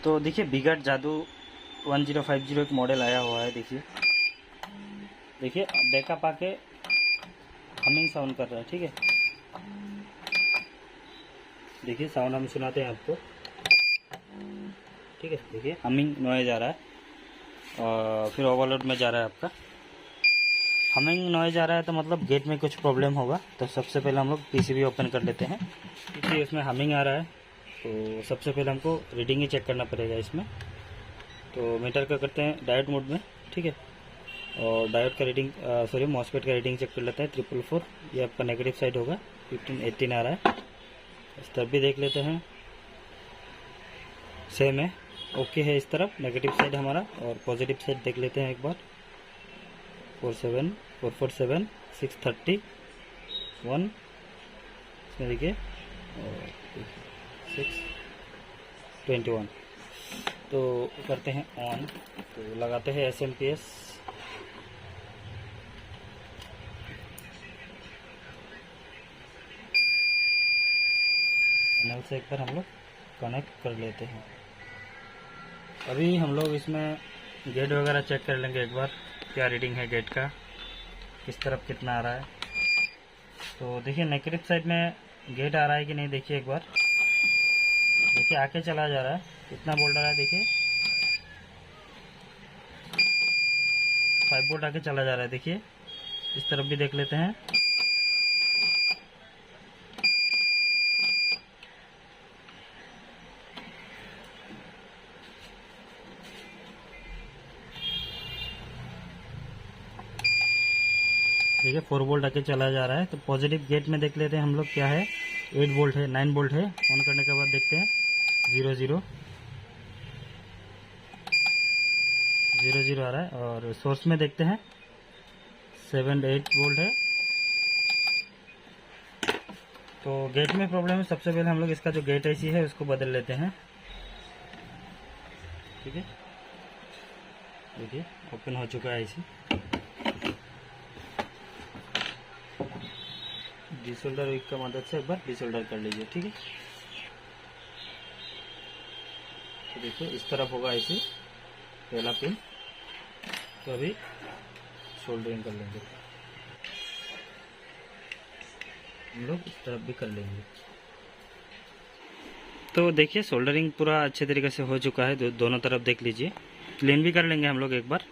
तो देखिए बिगट जादू 1050 एक मॉडल आया हुआ है। देखिए बैकअप आके हमिंग साउंड कर रहा है। ठीक है, देखिए साउंड हम सुनाते हैं आपको। ठीक है, देखिए हमिंग नॉइज आ रहा है और फिर ओवरलोड में जा रहा है आपका। हमिंग नॉइज आ रहा है तो मतलब गेट में कुछ प्रॉब्लम होगा। तो सबसे पहले हम लोग पीसीबी ओपन कर लेते हैं। क्योंकि इसमें हमिंग आ रहा है तो सबसे पहले हमको रीडिंग ही चेक करना पड़ेगा इसमें। तो मीटर का करते हैं डायोड मोड में। ठीक है, और डायोड का रीडिंग मॉसफेट का रीडिंग चेक कर लेते हैं। 444 ये आपका नेगेटिव साइड होगा, 1518 आ रहा है। इस तरफ भी देख लेते हैं, सेम है, ओके है। इस तरफ नेगेटिव साइड हमारा, और पॉजिटिव साइड देख लेते हैं एक बार। 47 447 630 1 इसमें देखिए, और 621। तो करते हैं ऑन, तो लगाते हैं SMPS। पैनल से एक बार हम लोग कनेक्ट कर लेते हैं। अभी हम लोग इसमें गेट वगैरह चेक कर लेंगे एक बार, क्या रीडिंग है गेट का, किस तरफ कितना आ रहा है। तो देखिए नेगेटिव साइड में गेट आ रहा है कि नहीं, देखिए एक बार। देखिए आके चला जा रहा है, कितना वोल्ट आ रहा है देखिए, 5 वोल्ट आके चला जा रहा है। देखिए इस तरफ भी देख लेते हैं। देखिए 4 वोल्ट आके चला जा रहा है। तो पॉजिटिव गेट में देख लेते हैं हम लोग क्या है, 8 वोल्ट है, 9 वोल्ट है। ऑन करने के बाद देखते हैं 0 0 0 0 आ रहा है। और सोर्स में देखते हैं 7 8 वोल्ट है। तो गेट में प्रॉब्लम है। सबसे पहले हम लोग इसका जो गेट IC है उसको बदल लेते हैं। ठीक है, देखिए ओपन हो चुका है IC। डिसोल्डर विक का मदद से एक बार डिसोल्डर कर लीजिए। ठीक है, तो देखिए इस तरफ होगा IC पहला पिन। तो अभी सोल्डरिंग कर लेंगे हम लोग, इस तरफ भी कर लेंगे। तो देखिए सोल्डरिंग पूरा अच्छे तरीके से हो चुका है। दोनों तरफ देख लीजिए, क्लीन भी कर लेंगे हम लोग एक बार।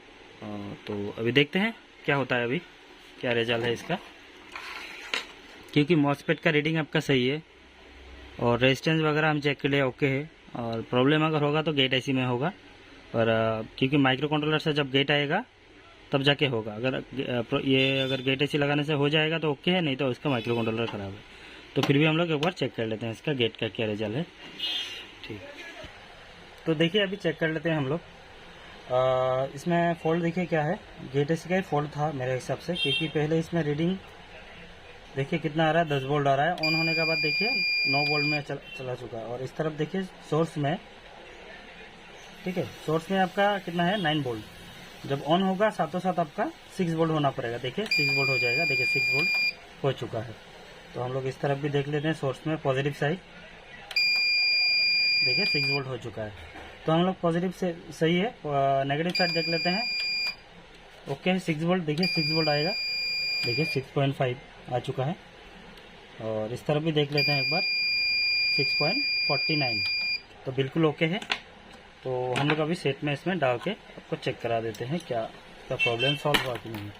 तो अभी देखते हैं क्या होता है, अभी क्या रिजल्ट है इसका। क्योंकि मॉसफेट का रीडिंग आपका सही है और रेजिस्टेंस वगैरह हम चेक के लिए ओके है। और प्रॉब्लम अगर होगा तो गेट IC में होगा। और क्योंकि माइक्रो कंट्रोलर से जब गेट आएगा तब जाके होगा। अगर गेट IC लगाने से हो जाएगा तो ओके है, नहीं तो उसका माइक्रो कंट्रोलर ख़राब है। तो फिर भी हम लोग एक बार चेक कर लेते हैं इसका गेट का क्या रिजल्ट है। ठीक, तो देखिए अभी चेक कर लेते हैं हम लोग। इसमें फॉल्ट देखिए क्या है, गेट IC का ही फॉल्ट था मेरे हिसाब से। क्योंकि पहले इसमें रीडिंग देखिए कितना आ रहा है, 10 वोल्ट आ रहा है। ऑन होने के बाद देखिए 9 वोल्ट में चला चुका है। और इस तरफ देखिए सोर्स में, ठीक है, सोर्स में आपका कितना है, 9 वोल्ट। जब ऑन होगा साथों साथ आपका 6 वोल्ट होना पड़ेगा। देखिए 6 वोल्ट हो जाएगा। देखिए 6 वोल्ट हो चुका है। तो हम लोग इस तरफ भी देख लेते हैं, सोर्स में पॉजिटिव साइड देखिए 6 वोल्ट हो चुका है। तो हम लोग पॉजिटिव से सही है। नेगेटिव साइड देख लेते हैं, ओके है 6 वोल्ट। देखिए 6 वोल्ट आएगा, देखिए 6.5 आ चुका है। और इस तरफ भी देख लेते हैं एक बार, 6.49। तो बिल्कुल ओके है। तो हम लोग अभी सेट में इसमें डाल के आपको चेक करा देते हैं क्या प्रॉब्लम सॉल्व हुआ कि नहीं।